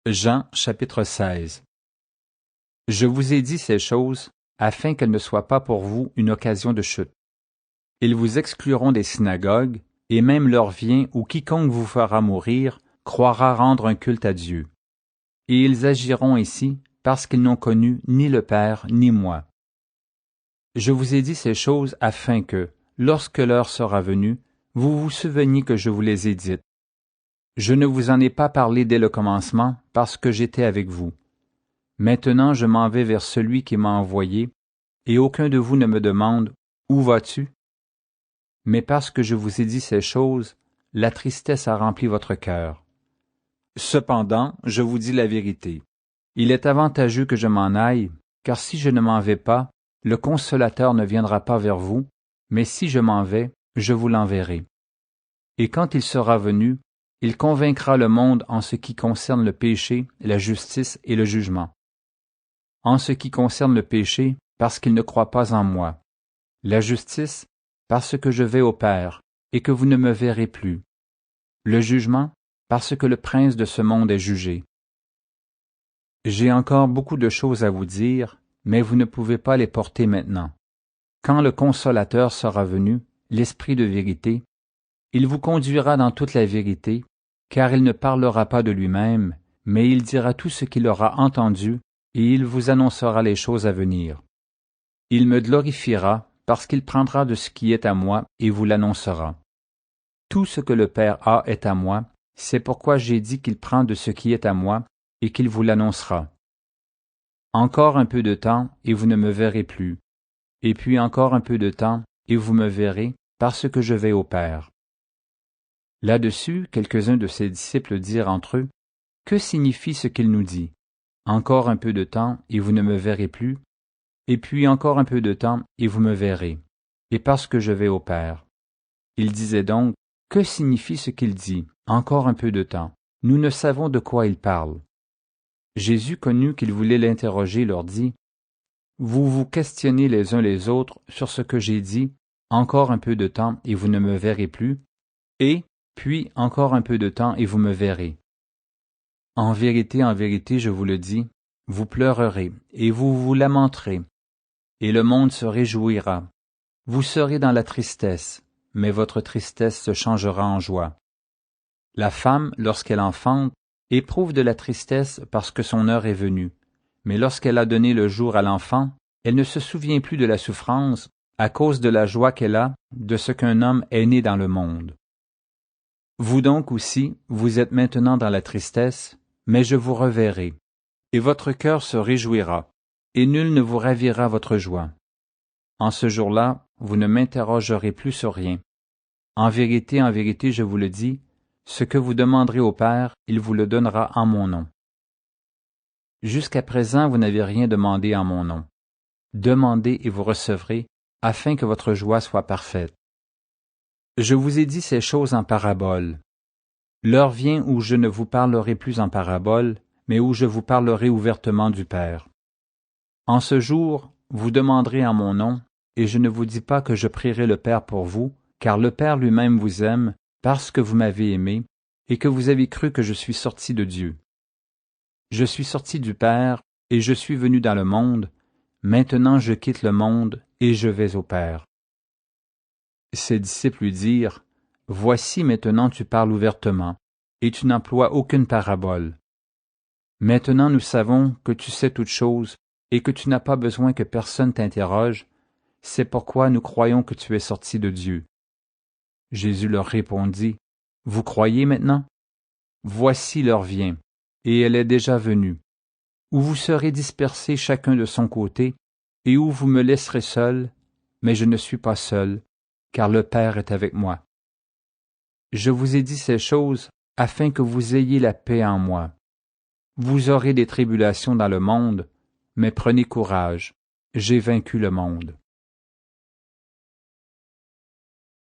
Jean chapitre 16. Je vous ai dit ces choses, afin qu'elles ne soient pas pour vous une occasion de chute. Ils vous excluront des synagogues, et même l'heure vient où quiconque vous fera mourir croira rendre un culte à Dieu. Et ils agiront ainsi parce qu'ils n'ont connu ni le Père ni moi. Je vous ai dit ces choses afin que, lorsque l'heure sera venue, vous vous souveniez que je vous les ai dites. Je ne vous en ai pas parlé dès le commencement, parce que j'étais avec vous. Maintenant je m'en vais vers celui qui m'a envoyé, et aucun de vous ne me demande « Où vas-tu » Mais parce que je vous ai dit ces choses, la tristesse a rempli votre cœur. Cependant, je vous dis la vérité. Il est avantageux que je m'en aille, car si je ne m'en vais pas, le Consolateur ne viendra pas vers vous, mais si je m'en vais, je vous l'enverrai. Et quand il sera venu, il convaincra le monde en ce qui concerne le péché, la justice et le jugement. En ce qui concerne le péché, parce qu'il ne croit pas en moi. La justice, parce que je vais au Père, et que vous ne me verrez plus. Le jugement, parce que le prince de ce monde est jugé. J'ai encore beaucoup de choses à vous dire, mais vous ne pouvez pas les porter maintenant. Quand le Consolateur sera venu, l'Esprit de vérité, il vous conduira dans toute la vérité, car il ne parlera pas de lui-même, mais il dira tout ce qu'il aura entendu, et il vous annoncera les choses à venir. Il me glorifiera, parce qu'il prendra de ce qui est à moi et vous l'annoncera. Tout ce que le Père a est à moi, c'est pourquoi j'ai dit qu'il prend de ce qui est à moi et qu'il vous l'annoncera. Encore un peu de temps, et vous ne me verrez plus. Et puis encore un peu de temps, et vous me verrez, parce que je vais au Père. Là-dessus, quelques-uns de ses disciples dirent entre eux, « Que signifie ce qu'il nous dit? Encore un peu de temps, et vous ne me verrez plus, et puis encore un peu de temps, et vous me verrez, et parce que je vais au Père. » Il disait donc, « Que signifie ce qu'il dit? Encore un peu de temps. Nous ne savons de quoi il parle. » Jésus connut qu'ils voulaient l'interroger, leur dit, « Vous vous questionnez les uns les autres sur ce que j'ai dit, encore un peu de temps, et vous ne me verrez plus, et puis encore un peu de temps, et vous me verrez. En vérité, je vous le dis, vous pleurerez, et vous vous lamenterez, et le monde se réjouira. Vous serez dans la tristesse, mais votre tristesse se changera en joie. La femme, lorsqu'elle enfante, éprouve de la tristesse parce que son heure est venue, mais lorsqu'elle a donné le jour à l'enfant, elle ne se souvient plus de la souffrance à cause de la joie qu'elle a de ce qu'un homme est né dans le monde. Vous donc aussi, vous êtes maintenant dans la tristesse, mais je vous reverrai, et votre cœur se réjouira, et nul ne vous ravira votre joie. En ce jour-là, vous ne m'interrogerez plus sur rien. En vérité, je vous le dis, ce que vous demanderez au Père, il vous le donnera en mon nom. Jusqu'à présent, vous n'avez rien demandé en mon nom. Demandez et vous recevrez, afin que votre joie soit parfaite. Je vous ai dit ces choses en parabole. L'heure vient où je ne vous parlerai plus en parabole, mais où je vous parlerai ouvertement du Père. En ce jour, vous demanderez en mon nom, et je ne vous dis pas que je prierai le Père pour vous, car le Père lui-même vous aime, parce que vous m'avez aimé, et que vous avez cru que je suis sorti de Dieu. Je suis sorti du Père, et je suis venu dans le monde, maintenant je quitte le monde, et je vais au Père. Ses disciples lui dirent, « Voici maintenant tu parles ouvertement, et tu n'emploies aucune parabole. Maintenant nous savons que tu sais toutes choses, et que tu n'as pas besoin que personne t'interroge, c'est pourquoi nous croyons que tu es sorti de Dieu. » Jésus leur répondit, « Vous croyez maintenant? Voici l'heure vient, et elle est déjà venue, où vous serez dispersés chacun de son côté, et où vous me laisserez seul, mais je ne suis pas seul, car le Père est avec moi. Je vous ai dit ces choses afin que vous ayez la paix en moi. Vous aurez des tribulations dans le monde, mais prenez courage, j'ai vaincu le monde. »